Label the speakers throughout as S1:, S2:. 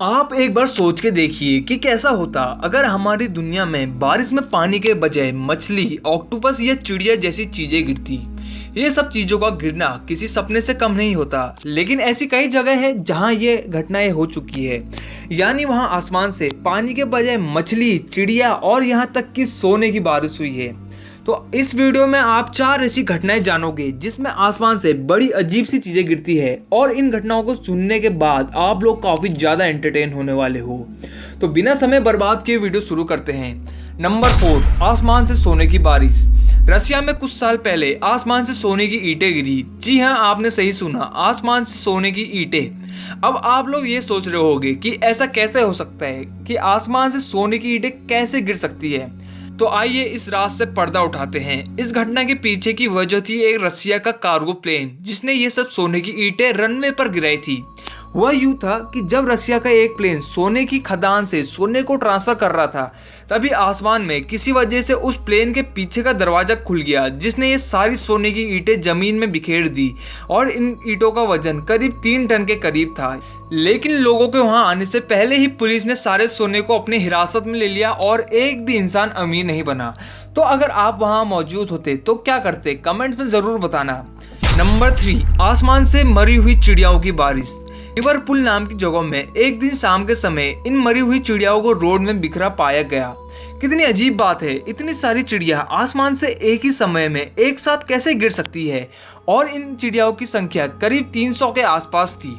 S1: आप एक बार सोच के देखिए कि कैसा होता अगर हमारी दुनिया में बारिश में पानी के बजाय मछली, ऑक्टोपस या चिड़िया जैसी चीजें गिरती। ये सब चीजों का गिरना किसी सपने से कम नहीं होता, लेकिन ऐसी कई जगह है जहां ये घटनाएं हो चुकी है। यानी वहां आसमान से पानी के बजाय मछली, चिड़िया और यहां तक कि सोने की बारिश हुई है। तो इस वीडियो में आप 4 ऐसी घटनाएं जानोगे जिसमें आसमान से बड़ी अजीब सी चीजें गिरती है, और इन घटनाओं को सुनने के बाद आप लोग काफी ज्यादा एंटरटेन होने वाले हो। तो बिना समय बर्बाद किए वीडियो शुरू करते हैं। नंबर 4, आसमान से सोने की बारिश। रसिया में कुछ साल पहले आसमान से सोने की ईंटें गिरी। जी हाँ, आपने सही सुना, आसमान से सोने की ईंटें। अब आप लोग ये सोच रहे होंगे कि ऐसा कैसे हो सकता है कि आसमान से सोने की ईंटें कैसे गिर सकती है। तो आइए इस रात से पर्दा उठाते हैं। इस घटना के पीछे की वजह थी एक रसिया का कार्गो प्लेन जिसने ये सब सोने की ईंटें रनवे पर गिराई थी। वह यूं था कि जब रसिया का एक प्लेन सोने की खदान से सोने को ट्रांसफर कर रहा था, तभी आसमान में किसी वजह से उस प्लेन के पीछे का दरवाजा खुल गया, जिसने ये सारी सोने की ईंटें जमीन में बिखेर दी। और इन ईंटों का वजन करीब 3 टन के करीब था। लेकिन लोगों के वहां आने से पहले ही पुलिस ने सारे सोने को अपने हिरासत में ले लिया और एक भी इंसान अमीर नहीं बना। तो अगर आप वहां मौजूद होते तो क्या करते, कमेंट्स में जरूर बताना। नंबर 3, आसमान से मरी हुई चिड़ियाओं की बारिश। लिवरपूल नाम की जगह में एक दिन शाम के समय इन मरी हुई चिड़ियाओं को रोड में बिखरा पाया गया। कितनी अजीब बात है, इतनी सारी चिड़िया आसमान से एक ही समय में एक साथ कैसे गिर सकती है। और इन चिड़ियाओं की संख्या करीब 300 के आसपास थी।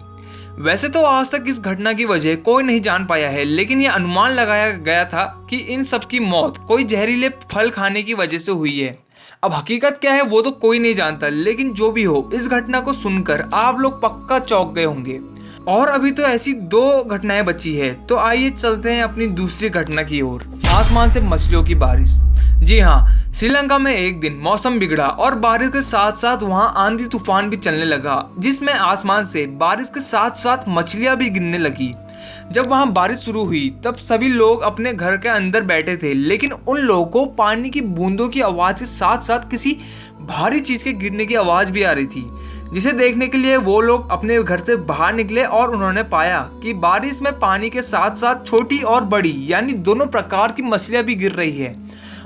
S1: वैसे तो आज तक इस घटना की वजह कोई नहीं जान पाया है, लेकिन यह अनुमान लगाया गया था कि इन सब की मौत कोई जहरीले फल खाने की वजह से हुई है। अब हकीकत क्या है वो तो कोई नहीं जानता, लेकिन जो भी हो, इस घटना को सुनकर आप लोग पक्का चौंक गए होंगे। और अभी तो ऐसी 2 घटनाएं बची है, तो आइए चलते हैं अपनी दूसरी घटना की ओर, आसमान से मछलियों की बारिश। जी हाँ, श्रीलंका में एक दिन मौसम बिगड़ा और बारिश के साथ साथ वहां आंधी तूफान भी चलने लगा, जिसमें आसमान से बारिश के साथ साथ मछलियां भी गिरने लगी। जब वहां बारिश शुरू हुई तब सभी लोग अपने घर के अंदर बैठे थे, लेकिन उन लोगों को पानी की बूंदों की आवाज के साथ साथ किसी भारी चीज के गिरने की आवाज भी आ रही थी, जिसे देखने के लिए वो लोग अपने घर से बाहर निकले और उन्होंने पाया कि बारिश में पानी के साथ साथ छोटी और बड़ी यानी दोनों प्रकार की मछलियां भी गिर रही है।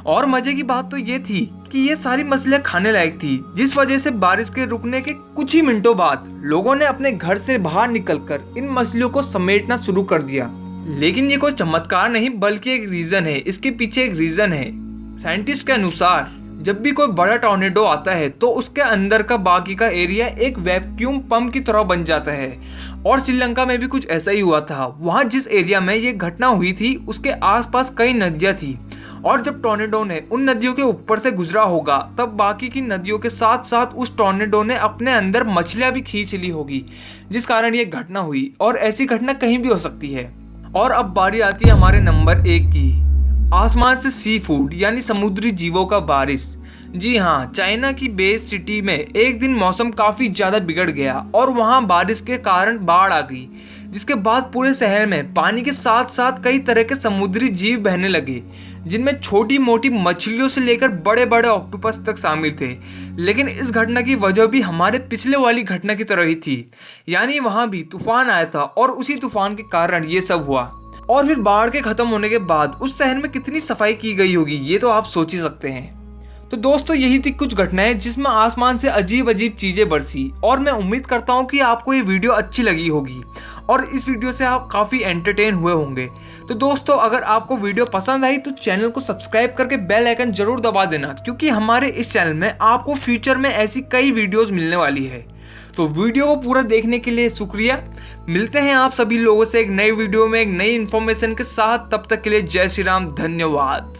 S1: और मजे की बात तो ये थी कि ये सारी मछलियां खाने लायक थी, जिस वजह से बारिश के रुकने के कुछ ही मिनटों बाद लोगों ने अपने घर से बाहर निकलकर इन मछलियों को समेटना शुरू कर दिया। लेकिन ये कोई चमत्कार नहीं बल्कि एक रीजन है, इसके पीछे एक रीजन है। साइंटिस्ट के अनुसार जब भी कोई बड़ा टॉर्नेडो आता है तो उसके अंदर का बाकी का एरिया एक वैक्यूम पंप की तरह बन जाता है। और श्रीलंका में भी कुछ ऐसा ही हुआ था। वहां जिस एरिया में ये घटना हुई थी उसके आसपास कई नदियां थी, और जब टॉर्नेडो ने उन नदियों के ऊपर से गुजरा होगा तब बाकी की नदियों के साथ साथ उस टॉर्नेडो ने अपने अंदर मछलियां भी खींच ली होगी, जिस कारण ये घटना हुई। और ऐसी घटना कहीं भी हो सकती है। और अब बारी आती है हमारे नंबर 1 की, आसमान से सी फूड यानी समुद्री जीवों का बारिश। जी हाँ, चाइना की बेस सिटी में एक दिन मौसम काफी ज्यादा बिगड़ गया और वहां बारिश के कारण बाढ़ आ गई, जिसके बाद पूरे शहर में पानी के साथ साथ कई तरह के समुद्री जीव बहने लगे, जिनमें छोटी मोटी मछलियों से लेकर बड़े बड़े ऑक्टोपस तक शामिल थे। लेकिन इस घटना की वजह भी हमारे पिछले वाली घटना की तरह ही थी, यानी वहां भी तूफान आया था और उसी तूफान के कारण ये सब हुआ। और फिर बाढ़ के खत्म होने के बाद उस शहर में कितनी सफाई की गई होगी ये तो आप सोच ही सकते हैं। तो दोस्तों, यही थी कुछ घटनाएं जिसमें आसमान से अजीब अजीब चीजें बरसी। और मैं उम्मीद करता हूं कि आपको ये वीडियो अच्छी लगी होगी और इस वीडियो से आप काफी एंटरटेन हुए होंगे। तो दोस्तों, अगर आपको वीडियो पसंद आई तो चैनल को सब्सक्राइब करके बेल आइकन जरूर दबा देना, क्योंकि हमारे इस चैनल में आपको फ्यूचर में ऐसी कई वीडियोस मिलने वाली है। तो वीडियो को पूरा देखने के लिए शुक्रिया। मिलते हैं आप सभी लोगों से एक नई वीडियो में एक नई इन्फॉर्मेशन के साथ। तब तक के लिए जय श्री राम, धन्यवाद।